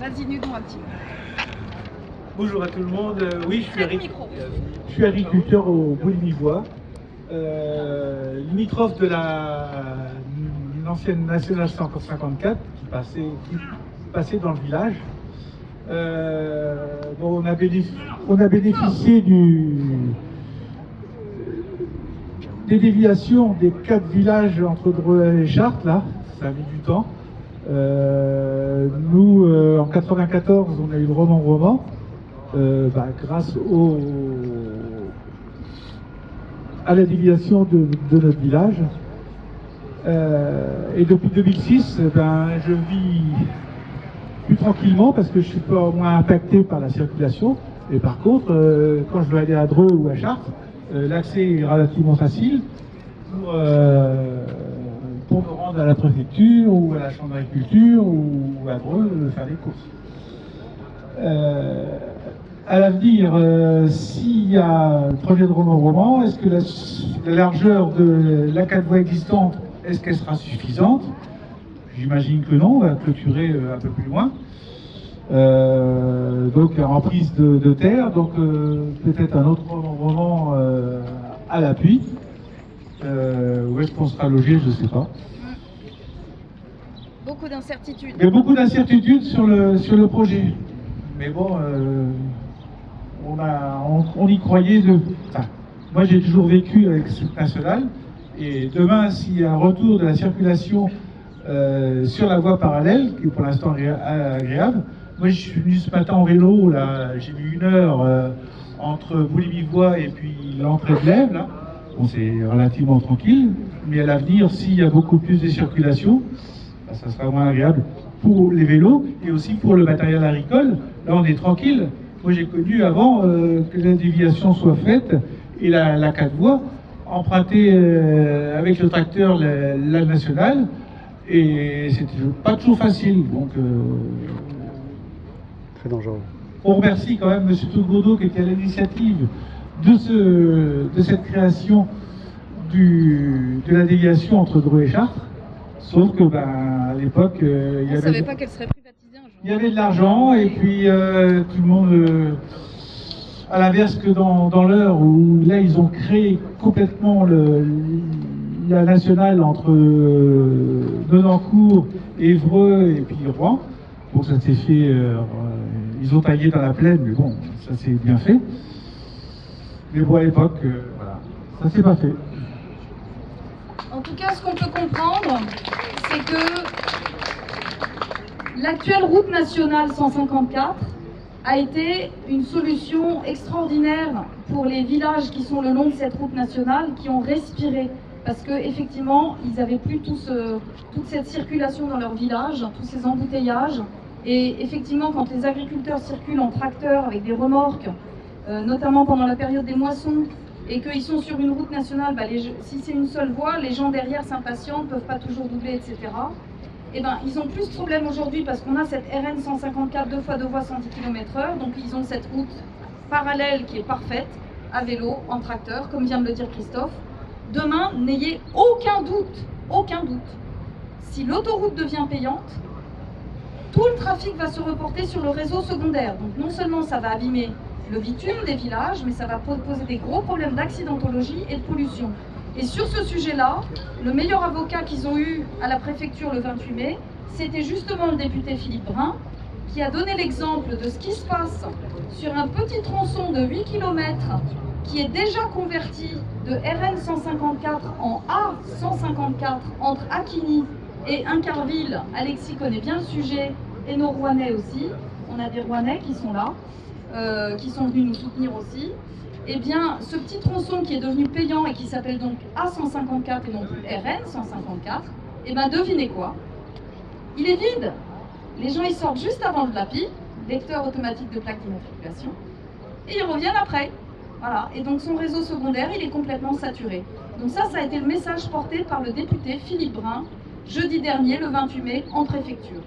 Vas-y, nous un petit peu. Bonjour à tout le monde. Oui, je suis agriculteur au Boulimivois, limitrophe de l'ancienne nationale 154 qui passait dans le village. Bon, on a bénéficié des déviations des 4 villages entre Dreux et Chartres, là, ça a mis du temps. Nous, en 94, on a eu le roman, grâce à la déviation de notre village. Et depuis 2006, je vis plus tranquillement parce que je suis pas moins impacté par la circulation. Et par contre, quand je veux aller à Dreux ou à Chartres, l'accès est relativement facile pour me rendre à la préfecture ou à la chambre d'agriculture ou à Dreux faire des courses. À l'avenir, s'il y a un projet de roman, est-ce que la largeur de la 4 voies existante, est-ce qu'elle sera suffisante? J'imagine que non, on va clôturer un peu plus loin. Donc en prise de terre, donc peut-être un autre roman à l'appui. Où est-ce qu'on sera logé, je ne sais pas. Beaucoup d'incertitudes. Il y a beaucoup d'incertitudes sur le projet. Mais bon, on y croyait. Moi, j'ai toujours vécu avec ce national. Et demain, s'il y a un retour de la circulation sur la voie parallèle, qui pour l'instant est agréable. Moi, je suis venu ce matin en vélo. Là, j'ai mis 1 heure entre Boulimivois et puis l'entrée de l'Ève. Là. Bon, c'est relativement tranquille. Mais à l'avenir, s'il y a beaucoup plus de circulation, ça sera moins agréable pour les vélos et aussi pour le matériel agricole. Là, on est tranquille. Moi, j'ai connu avant que la déviation soit faite et la 4 voies, emprunter avec le tracteur la nationale, et c'était pas toujours facile. Donc, très dangereux. On remercie quand même M. Tougourdeau qui était à l'initiative de cette création de la déviation entre Dreux et Chartres. Sauf que à l'époque, on ne savait pas qu'elle serait privatisée un jour. Il y avait de l'argent et puis tout le monde, à l'inverse que dans l'heure où là ils ont créé complètement la nationale entre Nonancourt, Évreux et puis Rouen. Bon, ça s'est fait, ils ont taillé dans la plaine, mais bon, ça s'est bien fait. Mais bon, à l'époque, voilà, ça s'est pas fait. En tout cas, ce qu'on peut comprendre, c'est que l'actuelle route nationale 154 a été une solution extraordinaire pour les villages qui sont le long de cette route nationale, qui ont respiré. Parce qu'effectivement, ils n'avaient plus toute cette circulation dans leur village, tous ces embouteillages. Et effectivement, quand les agriculteurs circulent en tracteur avec des remorques, notamment pendant la période des moissons, et qu'ils sont sur une route nationale, si c'est une seule voie, les gens derrière s'impatientent, ne peuvent pas toujours doubler, etc. Et ils ont plus de problèmes aujourd'hui parce qu'on a cette RN 154 2 x 2 voies 110 km/h, donc ils ont cette route parallèle qui est parfaite, à vélo, en tracteur, comme vient de le dire Christophe. Demain, n'ayez aucun doute, si l'autoroute devient payante, tout le trafic va se reporter sur le réseau secondaire. Donc non seulement ça va abîmer le bitume des villages, mais ça va poser des gros problèmes d'accidentologie et de pollution. Et sur ce sujet-là, le meilleur avocat qu'ils ont eu à la préfecture le 28 mai, c'était justement le député Philippe Brun, qui a donné l'exemple de ce qui se passe sur un petit tronçon de 8 km qui est déjà converti de RN 154 en A 154 entre Aquigny et Incarville. Alexis connaît bien le sujet et nos Rouennais aussi. On a des Rouennais qui sont là, qui sont venus nous soutenir aussi. Eh bien, ce petit tronçon qui est devenu payant et qui s'appelle donc A154 et non plus RN 154, eh bien devinez quoi? Il est vide. Les gens ils sortent juste avant le LAPI, lecteur automatique de plaque d'immatriculation, et ils reviennent après. Voilà. Et donc son réseau secondaire, il est complètement saturé. Donc ça a été le message porté par le député Philippe Brun, jeudi dernier, le 28 mai, en préfecture.